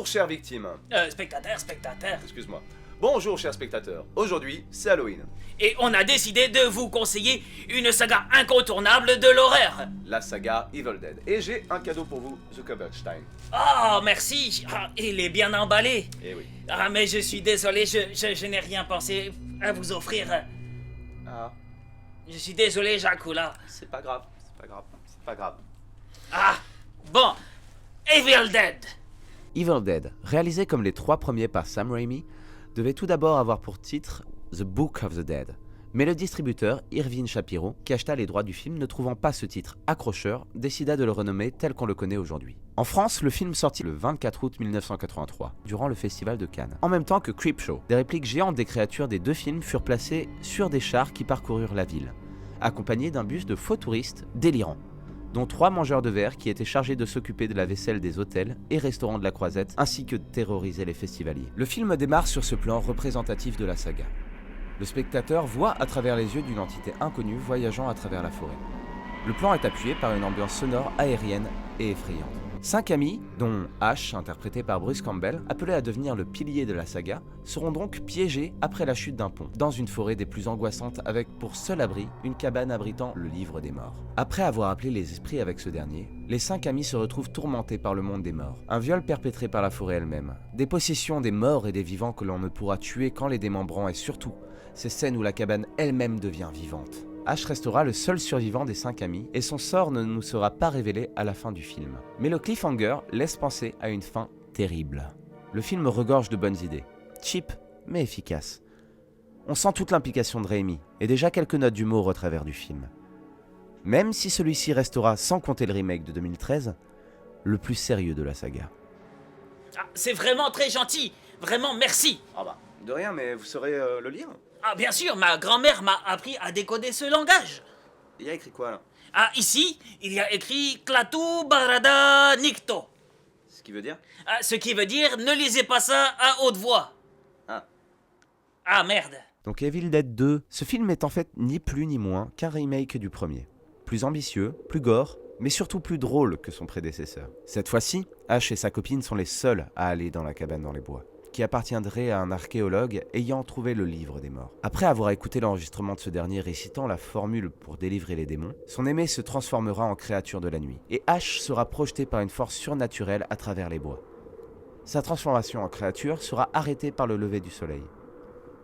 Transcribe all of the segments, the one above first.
Bonjour, chères victimes. Spectateur. Excuse-moi. Bonjour, chers spectateurs. Aujourd'hui, c'est Halloween. Et on a décidé de vous conseiller une saga incontournable de l'horreur. La saga Evil Dead. Et j'ai un cadeau pour vous, Zuckerbergstein. Oh, merci. Ah, il est bien emballé. Eh oui. Ah, mais je suis désolé, je n'ai rien pensé à vous offrir. Ah, Je suis désolé, Jacula. c'est pas grave, c'est pas grave, c'est pas grave. Ah, bon. Evil Dead. Evil Dead, réalisé comme les 3 premiers par Sam Raimi, devait tout d'abord avoir pour titre The Book of the Dead. Mais le distributeur, Irving Shapiro, qui acheta les droits du film, ne trouvant pas ce titre accrocheur, décida de le renommer tel qu'on le connaît aujourd'hui. En France, le film sortit le 24 août 1983, durant le festival de Cannes. En même temps que Creepshow, des répliques géantes des créatures des 2 films furent placées sur des chars qui parcoururent la ville, accompagnés d'un bus de faux touristes délirants, dont 3 mangeurs de verre qui étaient chargés de s'occuper de la vaisselle des hôtels et restaurants de la Croisette, ainsi que de terroriser les festivaliers. Le film démarre sur ce plan représentatif de la saga. Le spectateur voit à travers les yeux d'une entité inconnue voyageant à travers la forêt. Le plan est appuyé par une ambiance sonore aérienne et effrayante. 5 amis, dont Ash, interprété par Bruce Campbell, appelé à devenir le pilier de la saga, seront donc piégés après la chute d'un pont, dans une forêt des plus angoissantes avec pour seul abri une cabane abritant le livre des morts. Après avoir appelé les esprits avec ce dernier, les 5 amis se retrouvent tourmentés par le monde des morts, un viol perpétré par la forêt elle-même, des possessions des morts et des vivants que l'on ne pourra tuer qu'en les démembrant et surtout, ces scènes où la cabane elle-même devient vivante. Ash restera le seul survivant des 5 amis et son sort ne nous sera pas révélé à la fin du film. Mais le cliffhanger laisse penser à une fin terrible. Le film regorge de bonnes idées, cheap mais efficaces. On sent toute l'implication de Raimi et déjà quelques notes d'humour au travers du film. Même si celui-ci restera, sans compter le remake de 2013, le plus sérieux de la saga. Ah, c'est vraiment très gentil. Vraiment, merci. Ah bah, de rien, mais vous saurez le lire. Ah, bien sûr, ma grand-mère m'a appris à décoder ce langage. Il y a écrit quoi là? Ah, ici, il y a écrit Klaatu Barada Nikto. Ce qui veut dire? Ah, ce qui veut dire ne lisez pas ça à haute voix. Ah. Ah, merde. Donc Evil Dead 2, ce film est en fait ni plus ni moins qu'un remake du premier. Plus ambitieux, plus gore, mais surtout plus drôle que son prédécesseur. Cette fois-ci, Ash et sa copine sont les seuls à aller dans la cabane dans les bois, qui appartiendrait à un archéologue ayant trouvé le livre des morts. Après avoir écouté l'enregistrement de ce dernier récitant la formule pour délivrer les démons, son aimé se transformera en créature de la nuit, et Ash sera projeté par une force surnaturelle à travers les bois. Sa transformation en créature sera arrêtée par le lever du soleil.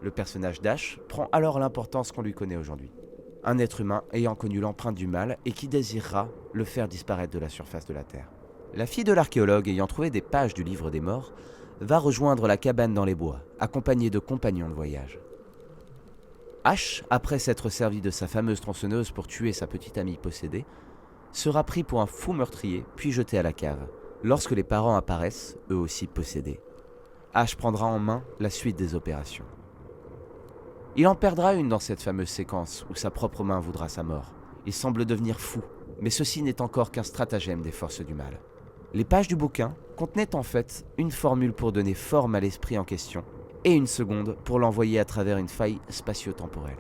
Le personnage d'Ash prend alors l'importance qu'on lui connaît aujourd'hui. Un être humain ayant connu l'empreinte du mal et qui désirera le faire disparaître de la surface de la Terre. La fille de l'archéologue ayant trouvé des pages du livre des morts va rejoindre la cabane dans les bois, accompagnée de compagnons de voyage. Ash, après s'être servi de sa fameuse tronçonneuse pour tuer sa petite amie possédée, sera pris pour un fou meurtrier puis jeté à la cave, lorsque les parents apparaissent, eux aussi possédés. Ash prendra en main la suite des opérations. Il en perdra une dans cette fameuse séquence où sa propre main voudra sa mort. Il semble devenir fou, mais ceci n'est encore qu'un stratagème des forces du mal. Les pages du bouquin contenaient en fait une formule pour donner forme à l'esprit en question et une seconde pour l'envoyer à travers une faille spatio-temporelle.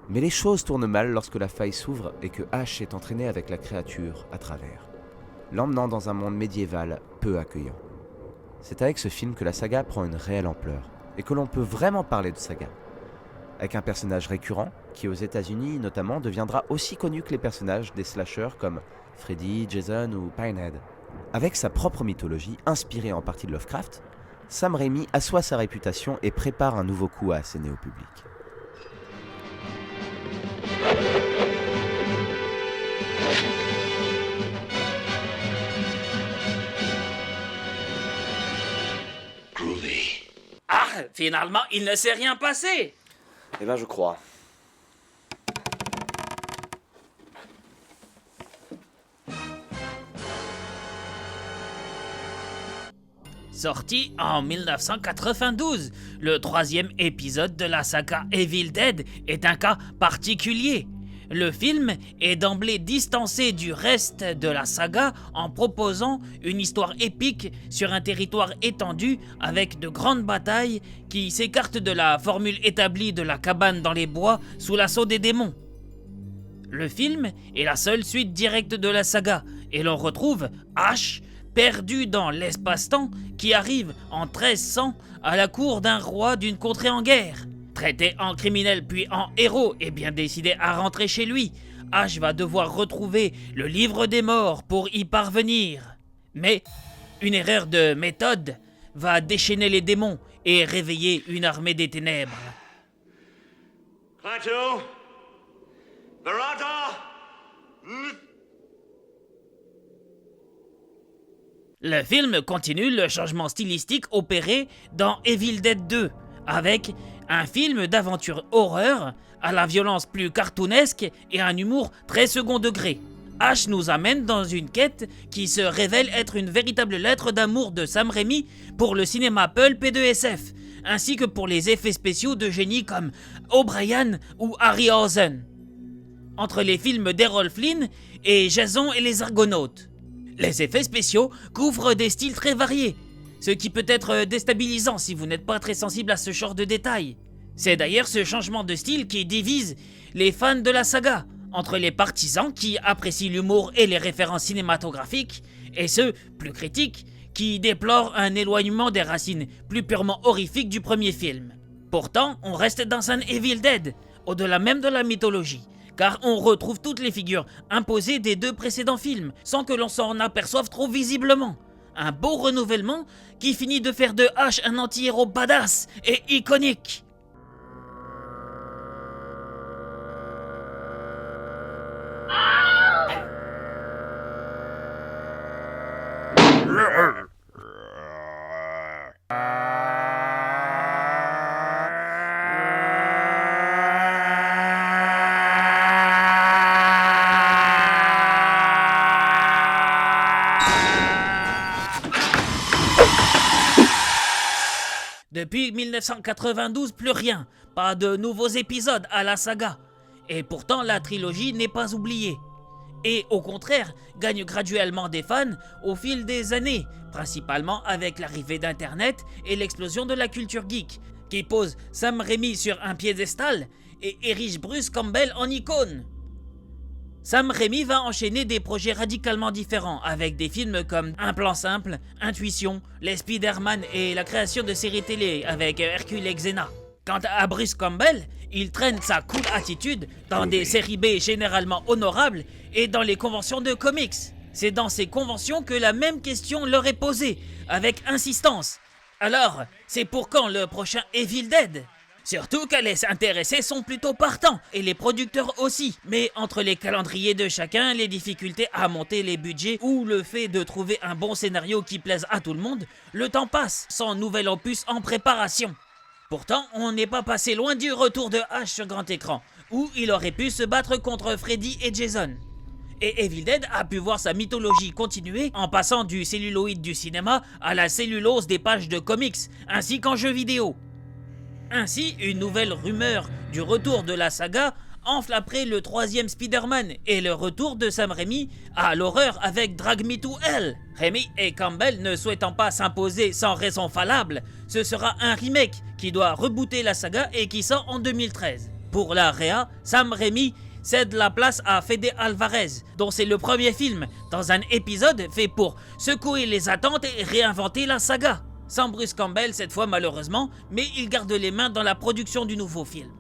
Mais les choses tournent mal lorsque la faille s'ouvre et que Ash est entraîné avec la créature à travers, l'emmenant dans un monde médiéval peu accueillant. C'est avec ce film que la saga prend une réelle ampleur et que l'on peut vraiment parler de saga. Avec un personnage récurrent qui aux États-Unis notamment deviendra aussi connu que les personnages des slashers comme Freddy, Jason ou Pinhead. Avec sa propre mythologie, inspirée en partie de Lovecraft, Sam Raimi assoit sa réputation et prépare un nouveau coup à asséner au public. Ah, finalement, il ne s'est rien passé. Eh ben, je crois. Sorti en 1992, le 3e épisode de la saga Evil Dead est un cas particulier. Le film est d'emblée distancé du reste de la saga en proposant une histoire épique sur un territoire étendu avec de grandes batailles qui s'écartent de la formule établie de la cabane dans les bois sous l'assaut des démons. Le film est la seule suite directe de la saga et l'on retrouve Ash, perdu dans l'espace-temps qui arrive en 1300 à la cour d'un roi d'une contrée en guerre. Traité en criminel puis en héros et bien décidé à rentrer chez lui, Ash va devoir retrouver le livre des morts pour y parvenir. Mais une erreur de méthode va déchaîner les démons et réveiller une armée des ténèbres. Klaatu! Barada! Le film continue le changement stylistique opéré dans Evil Dead 2, avec un film d'aventure horreur à la violence plus cartoonesque et un humour très second degré. Ash nous amène dans une quête qui se révèle être une véritable lettre d'amour de Sam Raimi pour le cinéma pulp et de SF, ainsi que pour les effets spéciaux de génies comme O'Brien ou Harryhausen. Entre les films d'Errol Flynn et Jason et les Argonautes. Les effets spéciaux couvrent des styles très variés, ce qui peut être déstabilisant si vous n'êtes pas très sensible à ce genre de détails. C'est d'ailleurs ce changement de style qui divise les fans de la saga, entre les partisans qui apprécient l'humour et les références cinématographiques, et ceux, plus critiques, qui déplorent un éloignement des racines plus purement horrifiques du premier film. Pourtant, on reste dans un Evil Dead, au-delà même de la mythologie, car on retrouve toutes les figures imposées des deux précédents films, sans que l'on s'en aperçoive trop visiblement. Un beau renouvellement qui finit de faire de Ash un anti-héros badass et iconique. Depuis 1992, plus rien, pas de nouveaux épisodes à la saga. Et pourtant, la trilogie n'est pas oubliée. Et au contraire, gagne graduellement des fans au fil des années, principalement avec l'arrivée d'Internet et l'explosion de la culture geek, qui pose Sam Raimi sur un piédestal et érige Bruce Campbell en icône. Sam Raimi va enchaîner des projets radicalement différents avec des films comme Un plan simple, Intuition, les Spider-Man et la création de séries télé avec Hercule et Xena. Quant à Bruce Campbell, il traîne sa cool attitude dans des séries B généralement honorables et dans les conventions de comics. C'est dans ces conventions que la même question leur est posée, avec insistance. Alors, c'est pour quand le prochain Evil Dead ? Surtout que les intéressés sont plutôt partants, et les producteurs aussi. Mais entre les calendriers de chacun, les difficultés à monter les budgets ou le fait de trouver un bon scénario qui plaise à tout le monde, le temps passe, sans nouvel opus en préparation. Pourtant, on n'est pas passé loin du retour de Ash sur grand écran, où il aurait pu se battre contre Freddy et Jason. Et Evil Dead a pu voir sa mythologie continuer en passant du celluloïd du cinéma à la cellulose des pages de comics, ainsi qu'en jeux vidéo. Ainsi, une nouvelle rumeur du retour de la saga enfle après le troisième Spider-Man et le retour de Sam Raimi à l'horreur avec Drag Me to Hell. Raimi et Campbell ne souhaitant pas s'imposer sans raison valable, ce sera un remake qui doit rebooter la saga et qui sort en 2013. Pour la réa, Sam Raimi cède la place à Fede Alvarez, dont c'est le premier film, dans un épisode fait pour secouer les attentes et réinventer la saga. Sans Bruce Campbell cette fois malheureusement, mais il garde les mains dans la production du nouveau film.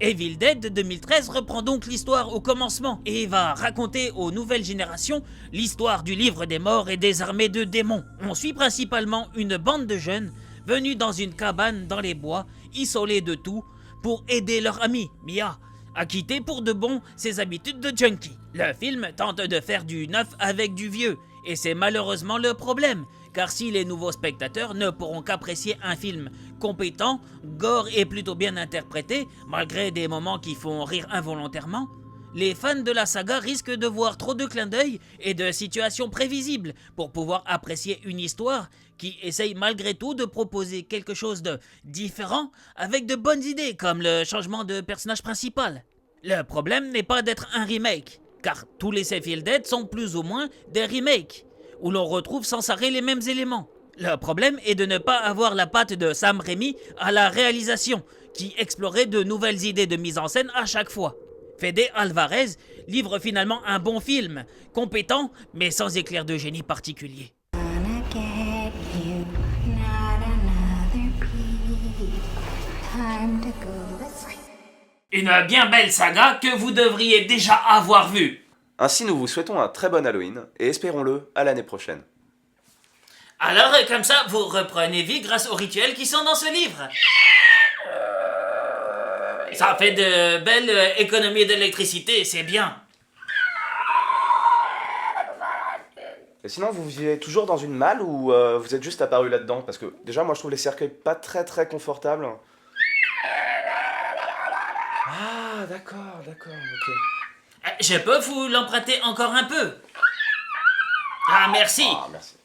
Evil Dead de 2013 reprend donc l'histoire au commencement et va raconter aux nouvelles générations l'histoire du livre des morts et des armées de démons. On suit principalement une bande de jeunes venus dans une cabane dans les bois, isolés de tout, pour aider leur amie, Mia, à quitter pour de bon ses habitudes de junkie. Le film tente de faire du neuf avec du vieux, et c'est malheureusement le problème, car si les nouveaux spectateurs ne pourront qu'apprécier un film compétent, gore et plutôt bien interprété, malgré des moments qui font rire involontairement, les fans de la saga risquent de voir trop de clins d'œil et de situations prévisibles pour pouvoir apprécier une histoire qui essaye malgré tout de proposer quelque chose de différent avec de bonnes idées comme le changement de personnage principal. Le problème n'est pas d'être un remake, car tous les Evil Dead sont plus ou moins des remakes, où l'on retrouve sans arrêt les mêmes éléments. Le problème est de ne pas avoir la patte de Sam Raimi à la réalisation, qui explorait de nouvelles idées de mise en scène à chaque fois. Fede Alvarez livre finalement un bon film, compétent mais sans éclair de génie particulier. Une bien belle saga que vous devriez déjà avoir vue. Ainsi, nous vous souhaitons un très bon Halloween et espérons-le à l'année prochaine. Alors, comme ça, vous reprenez vie grâce aux rituels qui sont dans ce livre. Ça fait de belles économies d'électricité, c'est bien. Et sinon, vous vivez toujours dans une malle ou vous êtes juste apparu là-dedans? Parce que déjà, moi, je trouve les cercueils pas très confortables. Ah, d'accord, ok. Je peux vous l'emprunter encore un peu? Ah, merci. Ah, merci.